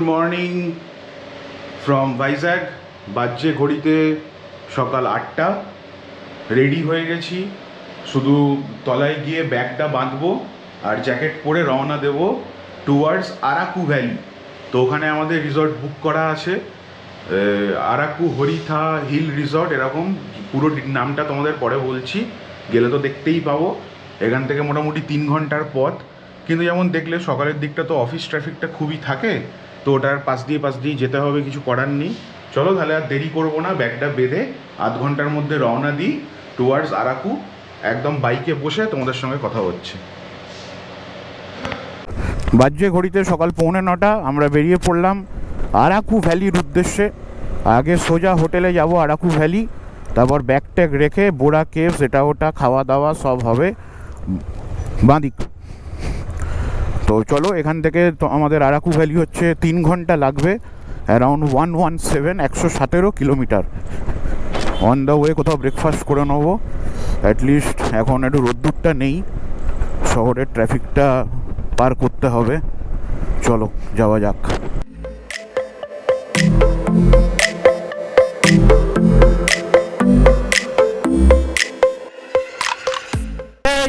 Morning from Vizag. বাজছে ঘড়িতে সকাল 8টা। রেডি হয়ে গেছি, শুধু তলায় গিয়ে ব্যাগটা বাঁধবো আর জ্যাকেট পরে রওনা দেব টুয়ার্ডস আরাকু ভ্যালি। তো ওখানে আমাদের রিসর্ট বুক করা আছে, আরাকু হরিথা হিল রিসর্ট, এরকম পুরো নামটা তোমাদের পরে বলছি, গেলে তো দেখতেই পাবো। এখান থেকে মোটামুটি 3 ঘন্টার পথ, কিন্তু যেমন দেখলে সকালের দিকটা তো অফিস ট্রাফিকটা খুবই থাকে, তো ওটার পাশ দিয়ে যেতে হবে, কিছু করার নেই। চলো তাহলে আর দেরি করবো না, ব্যাগটা বেঁধে আধ ঘন্টার মধ্যে রওনা দিই টুয়ার্ডস আরাকু। একদম বাইকে বসে তোমাদের সঙ্গে কথা হচ্ছে। বাজছে ঘড়িতে সকাল 8:45, আমরা বেরিয়ে পড়লাম আরাকু ভ্যালির উদ্দেশ্যে। আগে সোজা হোটেলে যাব আরাকু ভ্যালি, তারপর ব্যাগ ট্যাগ রেখে বোরা কেভস এটা ওটা খাওয়া দাওয়া সব হবে বাঁদিক। তো চলো, এখান থেকে তো আমাদের আরাকু ভ্যালি হচ্ছে 3 ঘন্টা লাগবে, around 117 kilometre. On the way কোথাও ব্রেকফাস্ট করে নেবো অ্যাটলিস্ট, এখন একটু রোদ্দুরটা নেই, শহরের ট্রাফিকটা পার করতে হবে। চলো যাওয়া যাক।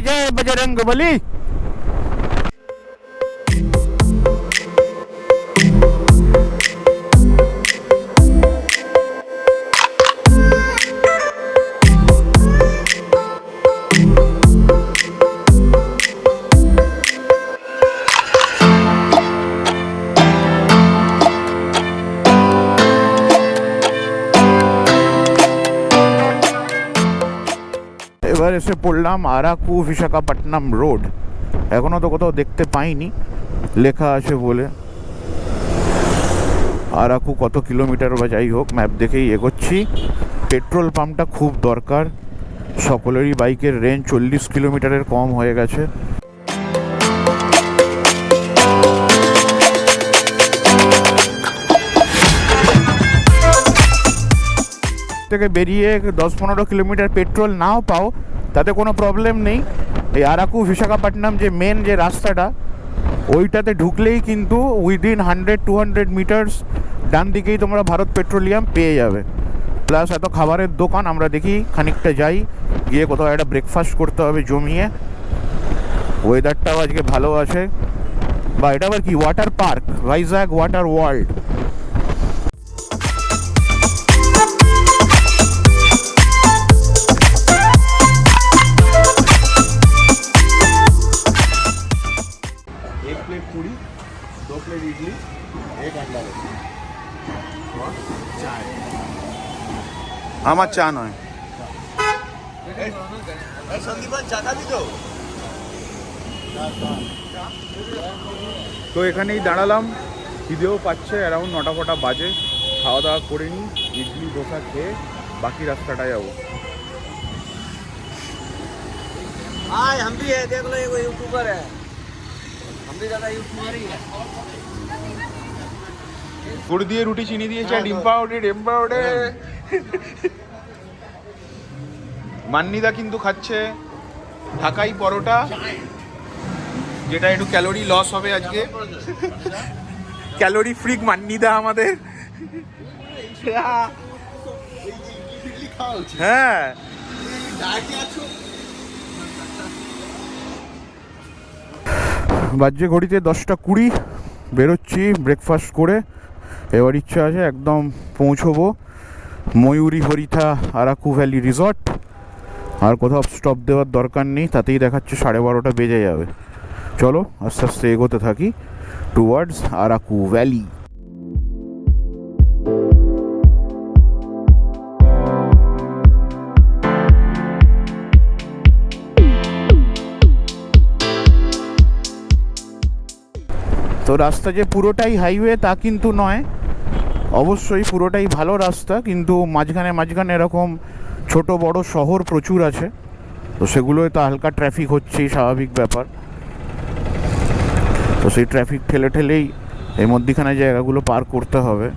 জয় বজরংবলী। এবার এসে পড়লাম আরাকু বিশাখাপট্টনম রোড। এখনও তো কোথাও দেখতে পাইনি, লেখা আছে বলে। আরাকু কত কিলোমিটার বা যাই হোক, ম্যাপ দেখেই এগোচ্ছি। পেট্রোল পাম্পটা খুব দরকার, সকলেরই বাইকের রেঞ্জ 40 কিলোমিটারের কম হয়ে গেছে। থেকে বেরিয়ে 10-15 কিলোমিটার পেট্রোল নাও পাও, তাতে কোনো প্রবলেম নেই। এই আরাকু বিশাখাপট্টনম যে মেন যে রাস্তাটা, ওইটাতে ঢুকলেই কিন্তু উইদিন 100-200 মিটার্স ডান দিকেই তোমরা ভারত পেট্রোলিয়াম পেয়ে যাবে। প্লাস এত খাবারের দোকান, আমরা দেখি খানিকটা যাই, গিয়ে কোথাও একটা ব্রেকফাস্ট করতে হবে জমিয়ে। ওয়েদারটাও আজকে ভালো আছে। বা এটা আবার কি, water park, Vizag water world. Plate पूरी, 2 प्लेट इडली, 1 अंडा रोटी और चाय। আমার চা নয়। তো এখানেই দাঁড়ালাম, খিদেও পাচ্ছে, অ্যারাউন্ড 9টা বাজে। খাওয়া দাওয়া করে নিই, ইডলি ডোসা খেয়ে বাকি রাস্তাটা যাবো। हम भी है, देख लो ये कोई यूट्यूबर है, हम भी ज़्यादा यूट्यूबर ही है। গুড় দিয়ে রুটি, চিনি দিয়েছে, ডিম পাউডার। মান্নিদা কিন্তু খাচ্ছে ঢাকাই পরোটা, যেটা একটু ক্যালোরি লস হবে আজকে। ক্যালোরি ফ্রিক মান্নিদা আমাদের। হ্যাঁ, বাজে ঘড়িতে 10টা 20, বেরোচ্ছি ব্রেকফাস্ট করে। এবার ইচ্ছা আছে একদম পৌঁছবো ময়ূরী হরিথা আরাকু ভ্যালি রিসর্ট। আর কোথাও স্টপ দেওয়ার দরকার নেই, তাতেই দেখাচ্ছে 12:30 বেজে যাবে। চলো আস্তে আস্তে এগোতে থাকি টুয়ার্ডস আরাকু ভ্যালি। তো রাস্তা যে পুরোটাই হাইওয়ে তা কিন্তু নয়, অবশ্যই পুরোটাই ভালো রাস্তা, কিন্তু মাঝখানে এরকম ছোট বড় শহর প্রচুর আছে, তো সেগুলোয় তো হালকা ট্রাফিক হচ্ছেই, স্বাভাবিক ব্যাপার। তো সেই ট্রাফিক ঠেলেই এই মধ্যিখানে জায়গাগুলো পার করতে হবে।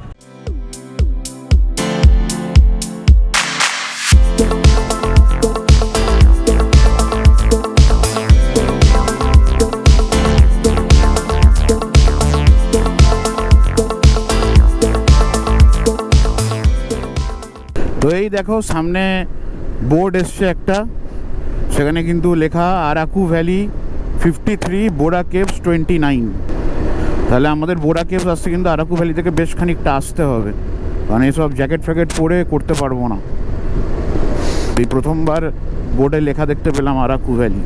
দেখো সামনে বোর্ড এসছে একটা, সেখানে কিন্তু লেখা আরাকু ভ্যালি 53, বোরা কেভস 29। তাহলে আমাদের বোরা কেভস আসতে কিন্তু আরাকু ভ্যালি থেকে বেশ খানিকটা আসতে হবে, কারণ এইসব জ্যাকেট ফ্যাকেট পরে করতে পারবো না। এই প্রথমবার বোর্ডে লেখা দেখতে পেলাম আরাকু ভ্যালি।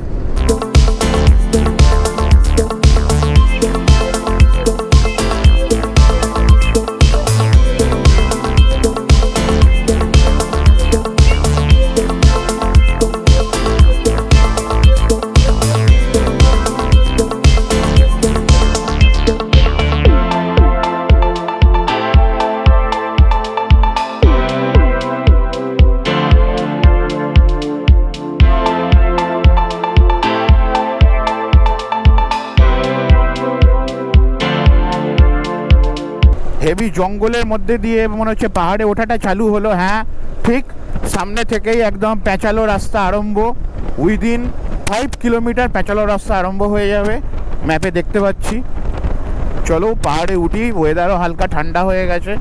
হেভি জঙ্গলের মধ্যে দিয়ে মনে হচ্ছে পাহাড়ে ওঠাটা চালু হলো। হ্যাঁ ঠিক সামনে থেকেই একদম প্যাঁচালো রাস্তা আরম্ভ, উইদিন 5 কিলোমিটার প্যাঁচালো রাস্তা আরম্ভ হয়ে যাবে, ম্যাপে দেখতে পাচ্ছি। চলো পাহাড়ে উঠি, ওয়েদারও হালকা ঠান্ডা হয়ে গেছে।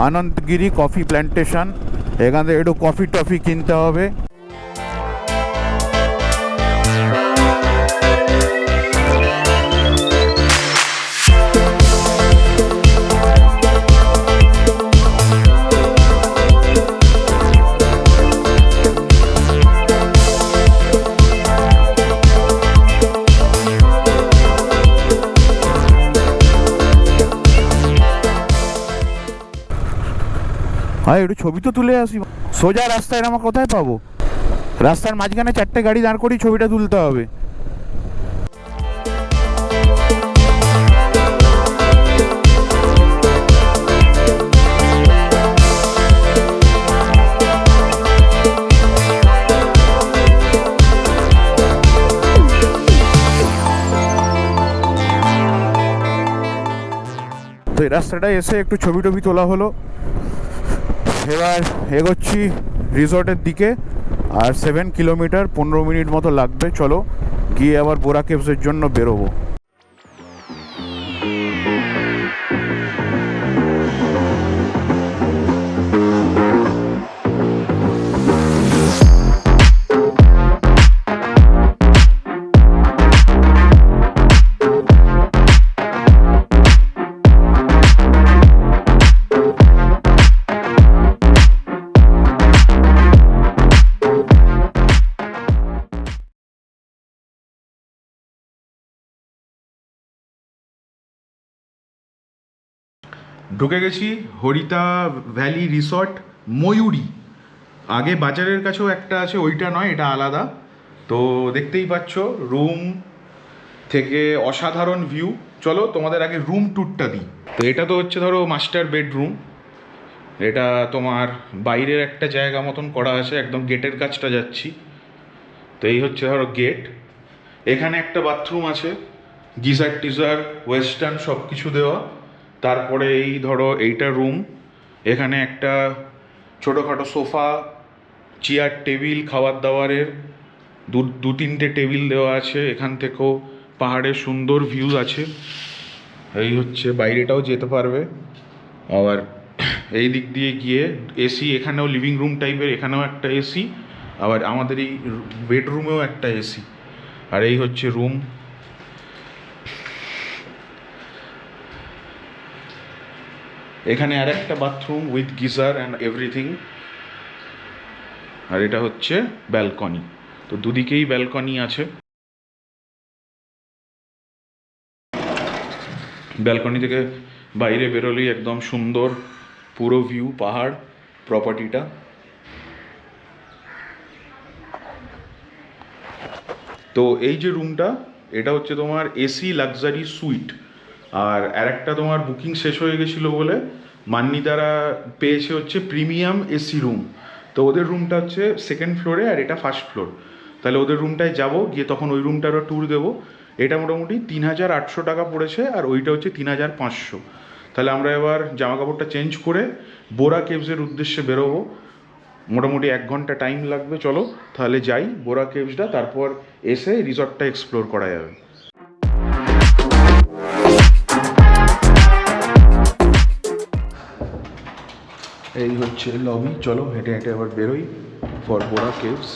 আনন্দগিরি কফি প্ল্যান্টেশন, এখান থেকে একটু কফি টফি কিনতে হবে। হ্যাঁ একটু ছবি তো তুলে আসি। সোজা রাস্তায় আমরা কোথায় পাবো? রাস্তার মাঝখানে 4টে গাড়ি দাঁড় করিয়ে ছবিটা তুলতে হবে। তো এই রাস্তাটায় এসে একটু ছবি টবি তোলা হলো। এবার এগোচ্ছি রিসর্টের দিকে, আর 7 কিলোমিটার 15 মিনিট মতো লাগবে। চলো গিয়ে আবার বোরা কেভসের জন্য বেরোবো। ঢুকে গেছি হরিতা ভ্যালি রিসর্ট ময়ূরী। আগে বাজারের কাছেও একটা আছে, ওইটা নয়, এটা আলাদা। তো দেখতেই পাচ্ছ রুম থেকে অসাধারণ ভিউ। চলো তোমাদের আগে রুম ট্যুরটা দিই। তো এটা তো হচ্ছে ধরো মাস্টার বেডরুম। এটা তোমার বাইরের একটা জায়গা মতন করা আছে, একদম গেটের কাছটা যাচ্ছি। তো এই হচ্ছে ধরো গেট। এখানে একটা বাথরুম আছে, গিজার টিজার ওয়েস্টার্ন সব কিছু দেওয়া। তারপরে এই ধরো এইটা রুম, এখানে একটা ছোটোখাটো সোফা, চেয়ার, টেবিল, খাবার দাবারের দু তিনটে টেবিল দেওয়া আছে। এখান থেকেও পাহাড়ের সুন্দর ভিউ আছে। এই হচ্ছে বাইরেটাও যেতে পারবে। আবার এই দিক দিয়ে গিয়ে এসি, এখানেও লিভিং রুম টাইপের, এখানেও একটা এসি, আবার আমাদের এই বেডরুমেও একটা এসি। আর এই হচ্ছে রুম। এখানে আর একটা bathroom with geyser and everything. আর এটা হচ্ছে ব্যালকনি। তো দুদিকেই ব্যালকনি আছে। ব্যালকনি থেকে বাইরে বেরোলেই একদম সুন্দর পুরো ভিউ পাহাড় প্রপার্টিটা। তো এই যে রুমটা, এটা হচ্ছে তোমার এসি লাক্সারি সুইট। আর একটা তোমার বুকিং শেষ হয়ে গেছিলো বলে মান্নি দ্বারা পেয়েছে হচ্ছে প্রিমিয়াম এসি রুম। তো ওদের রুমটা হচ্ছে 2nd ফ্লোরে আর এটা 1st ফ্লোর। তাহলে ওদের রুমটায় যাব, গিয়ে তখন ওই রুমটারও ট্যুর দেবো। এটা মোটামুটি 3800 টাকা পড়েছে, আর ওইটা হচ্ছে 3500। তাহলে আমরা এবার জামা কাপড়টা চেঞ্জ করে বোরা কেভসের উদ্দেশ্যে বেরোবো। মোটামুটি 1 ঘন্টা টাইম লাগবে। চলো তাহলে যাই বোরা কেভসটা, তারপর এসে রিসর্টটা এক্সপ্লোর করা যাবে। এই হচ্ছে লবি, চলো হেঁটে হেঁটে আবার বেরোই ফর বোরা কেভস।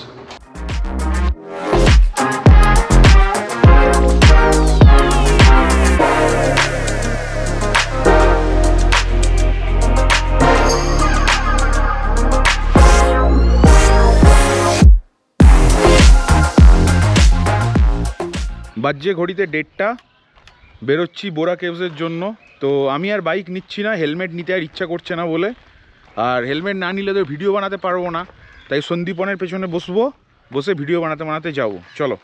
বাজে ঘড়িতে 1:30, বেরোচ্ছি বোরা কেভসের জন্য। তো আমি আর বাইক নিচ্ছি না, হেলমেট নিতে আর ইচ্ছা করছে না বলে। আর হেলমেট না নিলে তো ভিডিও বানাতে পারবো না, তাই সন্দীপনের পেছনে বসবো, বসে ভিডিও বানাতে বানাতে যাবো। চলো।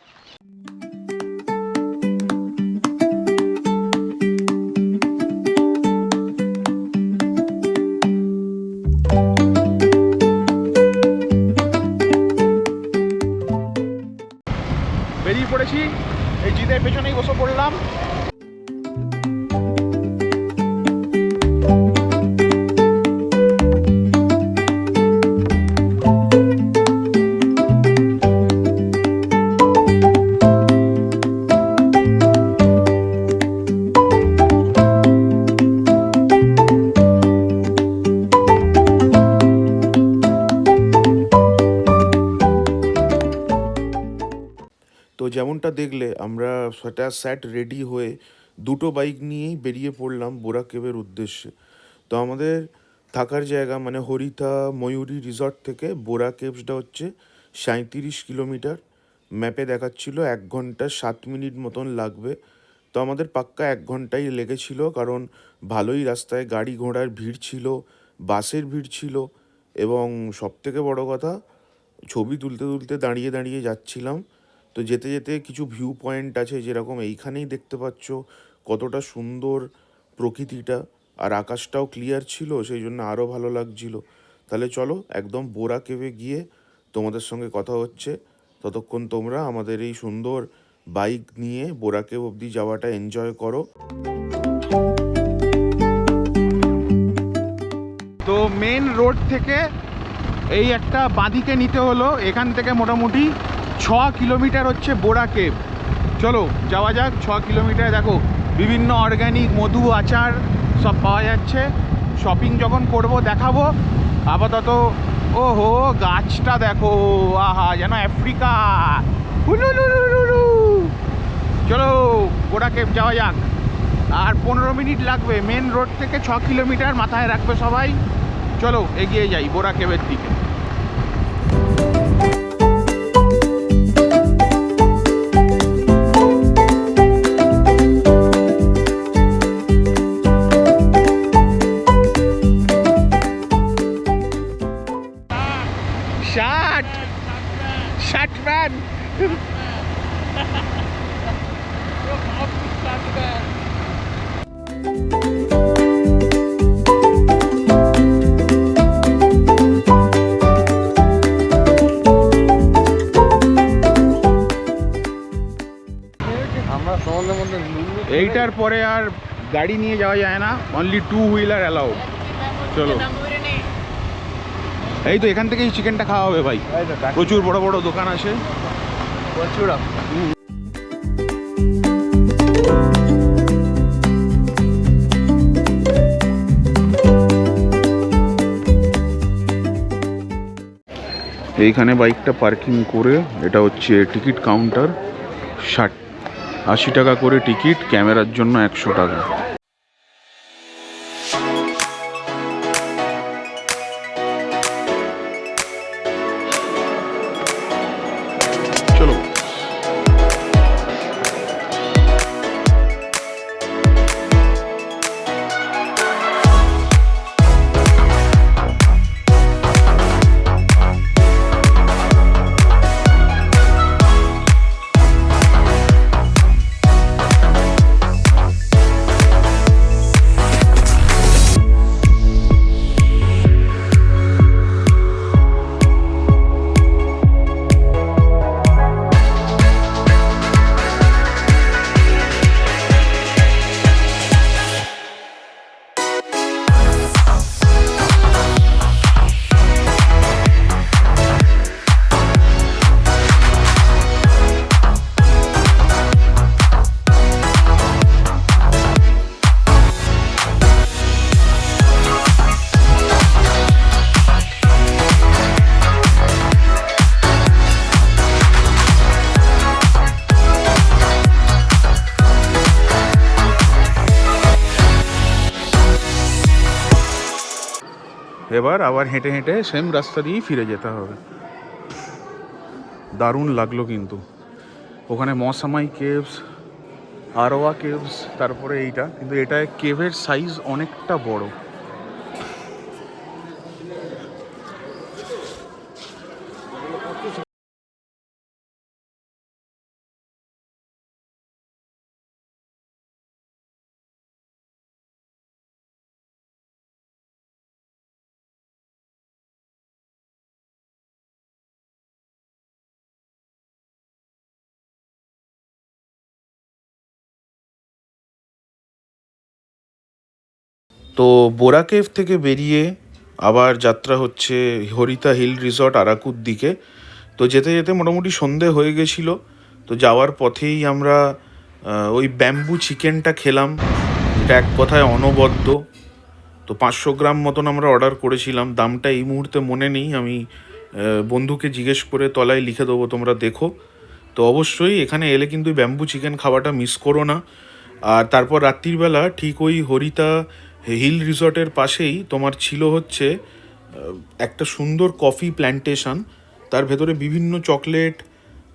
বেরিয়ে পড়েছি, এই জিদের পেছনেই বসে পড়লাম। তো যেমনটা দেখলে আমরা সেটা সেট রেডি হয়ে দুটো বাইক নিয়েই বেরিয়ে পড়লাম বোরা কেভের উদ্দেশ্যে। তো আমাদের থাকার জায়গা মানে হরিতা ময়ূরী রিসর্ট থেকে বোরা কেভসটা হচ্ছে 37 কিলোমিটার। ম্যাপে দেখাচ্ছিল 1 ঘন্টা 7 মিনিট মতন লাগবে। তো আমাদের পাক্কা 1 ঘন্টাই লেগেছিল, কারণ ভালোই রাস্তায় গাড়ি ঘোড়ার ভিড় ছিল, বাসের ভিড় ছিল, এবং সবথেকে বড় কথা ছবি তুলতে তুলতে দাঁড়িয়ে দাঁড়িয়ে যাচ্ছিলাম। তো যেতে যেতে কিছু ভিউ পয়েন্ট আছে, যেরকম এইখানেই দেখতে পাচ্ছ কতটা সুন্দর প্রকৃতিটা, আর আকাশটাও ক্লিয়ার ছিল, সেই জন্য আরও ভালো লাগছিল। তাহলে চলো একদম বোরা কেভে গিয়ে তোমাদের সঙ্গে কথা হচ্ছে। ততক্ষণ তোমরা আমাদের এই সুন্দর বাইক নিয়ে বোরা কেভ অবধি যাওয়াটা এনজয় করো। তো মেন রোড থেকে এই একটা বাঁদিকে নিতে হলো, এখান থেকে মোটামুটি 6 কিলোমিটার হচ্ছে বোরা কেভ। চলো যাওয়া যাক। 6 কিলোমিটার, দেখো বিভিন্ন অর্গ্যানিক মধু আচার সব পাওয়া যাচ্ছে। শপিং যখন করব দেখাবো। আপাতত ওহো গাছটা দেখো, আহা যেন আফ্রিকা। চলো বোরা কেভ যাওয়া যাক। আর 15 মিনিট লাগবে মেন রোড থেকে 6 কিলোমিটার, মাথায় রাখবে সবাই। চলো এগিয়ে যাই বোরা কেভের দিকে। Shut man! এইটার পরে আর গাড়ি নিয়ে যাওয়া যায় না, অনলি 2 হুইলার অ্যালাউড। চলো এই তো এখান থেকেই চিকেনটা খাওয়া হবে ভাই, প্রচুর বড় বড় দোকান আছে প্রচুর। এইখানে বাইকটা পার্কিং করে, এটা হচ্ছে টিকিট কাউন্টার। 80 টাকা করে টিকিট, ক্যামেরার জন্য 100 টাকা। চলো এবার আবার হেঁটে হেঁটে সেম রাস্তা দিয়েই ফিরে যেতে হবে। দারুণ লাগলো কিন্তু ওখানে মসামাই কেভস, আরোয়া কেভস, তারপরে এইটা, কিন্তু এটা কেভের সাইজ অনেকটা বড়। তো বোরা কেভ থেকে বেরিয়ে আবার যাত্রা হচ্ছে হরিতা হিল রিসর্ট আরাকুর দিকে। তো যেতে যেতে মোটামুটি সন্ধে হয়ে গেছিল। তো যাওয়ার পথেই আমরা ওই ব্যাম্বু চিকেনটা খেলাম, এটা এক কথায় অনবদ্য। তো 500 গ্রাম মতন আমরা অর্ডার করেছিলাম, দামটা এই মুহূর্তে মনে নেই, আমি বন্ধুকে জিজ্ঞেস করে তলায় লিখে দেবো, তোমরা দেখো। তো অবশ্যই এখানে এলে কিন্তু ব্যাম্বু চিকেন খাওয়াটা মিস করো না। আর তারপর রাত্রিবেলা ঠিক ওই হরিতা হিল রিসর্টের পাশেই তোমার ছিল হচ্ছে একটা সুন্দর কফি প্ল্যান্টেশন, তার ভেতরে বিভিন্ন চকলেট,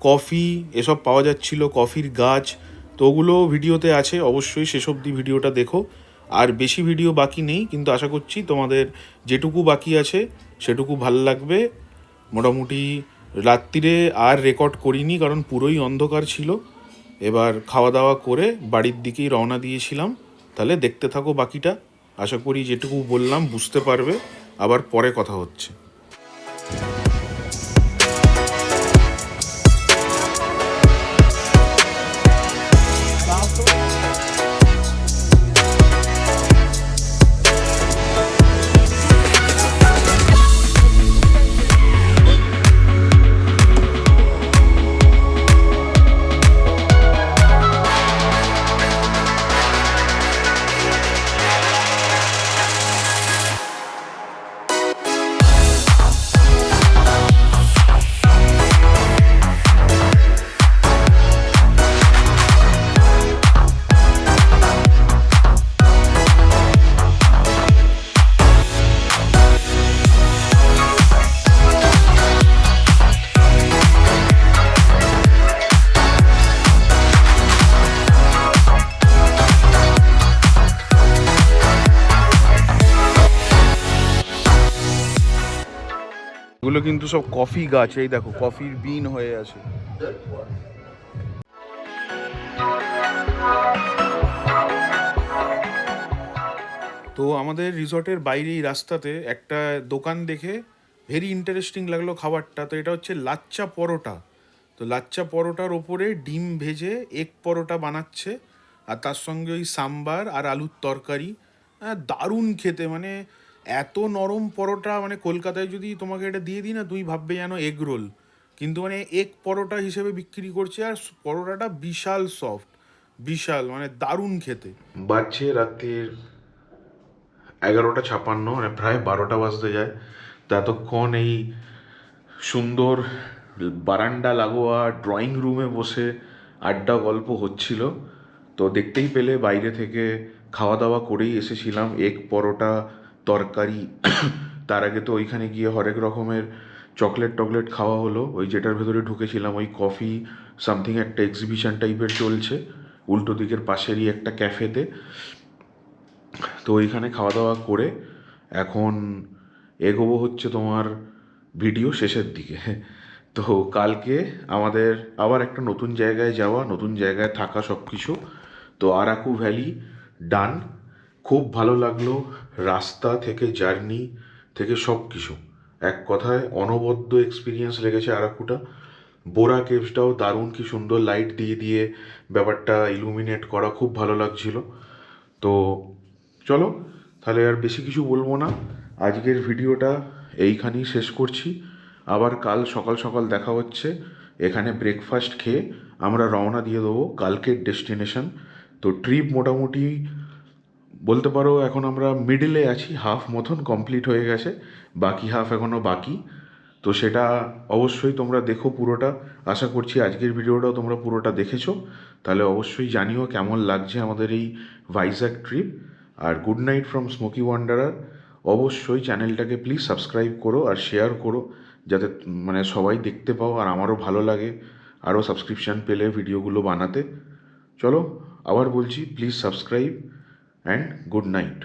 কফি এসব পাওয়া যাচ্ছিল, কফির গাছ। তো ওগুলো ভিডিওতে আছে, অবশ্যই শেষ অবধি ভিডিওটা দেখো। আর বেশি ভিডিও বাকি নেই, কিন্তু আশা করছি তোমাদের যেটুকু বাকি আছে সেটুকু ভাল লাগবে। মোটামুটি রাত্রিরে আর রেকর্ড করিনি, কারণ পুরোই অন্ধকার ছিল। এবার খাওয়া দাওয়া করে বাড়ির দিকেই রওনা দিয়েছিলাম। তাহলে দেখতে থাকো বাকিটা, আশা করি যেটুকু বললাম বুঝতে পারবে। আবার পরে কথা হচ্ছে। এগুলো কিন্তু সব কফি গাছ, এই দেখো কফির বিন হয়ে আছে। তো আমাদের রিসর্টের বাইরেই রাস্তাতে একটা দোকান দেখে ভেরি ইন্টারেস্টিং লাগলো খাবারটা। তো এটা হচ্ছে লাচ্চা পরোটা। তো লাচ্চা পরোটার ওপরে ডিম ভেজে এগ পরোটা বানাচ্ছে, আর তার সঙ্গে ওই সাম্বার আর আলুর তরকারি। দারুণ খেতে, মানে এত নরম পরোটা, মানে কলকাতায় যদি তোমাকে এটা দিয়ে দিই না, তুই ভাববে যেন এগ রোল, কিন্তু মানে এগ পরোটা হিসেবে বিক্রি করছে। আর পরোটাটা বিশাল সফট, বিশাল, মানে দারুণ খেতে। বাজছে রাত্রির 11:56, মানে প্রায় 12টা বাজতে যায়। তো এতক্ষণ এই সুন্দর বারান্দা লাগোয়া ড্রয়িং রুমে বসে আড্ডা গল্প হচ্ছিল। তো দেখতেই পেলে বাইরে থেকে খাওয়া দাওয়া করেই এসেছিলাম, এগ পরোটা, তরকারি। তার আগে তো ওইখানে গিয়ে হরেক রকমের চকলেট খাওয়া হলো। ওই যেটার ভেতরে ঢুকেছিলাম ওই কফি সামথিং একটা এক্সিবিশন টাইপের চলছে উল্টো দিকের পাশেরই একটা ক্যাফেতে। তো ওইখানে খাওয়া দাওয়া করে এখন এগোবো হচ্ছে তোমার ভিডিও শেষের দিকে। তো কালকে আমাদের আবার একটা নতুন জায়গায় যাওয়া, নতুন জায়গায় থাকা, সব কিছু। তো আরাকু ভ্যালি ডান, খুব ভালো লাগলো। রাস্তা থেকে জার্নি থেকে সব কিছু এক কথায় অনবদ্য এক্সপিরিয়েন্স লেগেছে আরাকুটা। বোরা কেভসটাও দারুণ, কি সুন্দর লাইট দিয়ে দিয়ে ব্যাপারটা ইলুমিনেট করা, খুব ভালো লাগছিল। তো চলো তাহলে আর বেশি কিছু বলবো না, আজকের ভিডিওটা এইখানেই শেষ করছি। আবার কাল সকাল সকাল দেখা হচ্ছে। এখানে ব্রেকফাস্ট খেয়ে আমরা রওনা দিয়ে দেবো কালকের ডেস্টিনেশন। তো ট্রিপ মোটামুটি বলতে পারো এখন আমরা মিডলে আছি, হাফ মতন কমপ্লিট হয়ে গেছে, বাকি হাফ এখনও বাকি। তো সেটা অবশ্যই তোমরা দেখো পুরোটা। আশা করছি আজকের ভিডিওটাও তোমরা পুরোটা দেখেছো। তাহলে অবশ্যই জানিও কেমন লাগছে আমাদের এই ভাইজ্যাগ ট্রিপ। আর good night from Smoky Wanderer. অবশ্যই চ্যানেলটাকে প্লিজ সাবস্ক্রাইব করো আর শেয়ার করো, যাতে মানে সবাই দেখতে পাও আর আমারও ভালো লাগে আরও সাবস্ক্রিপশান পেলে ভিডিওগুলো বানাতে। চলো আবার বলছি, please subscribe and good night.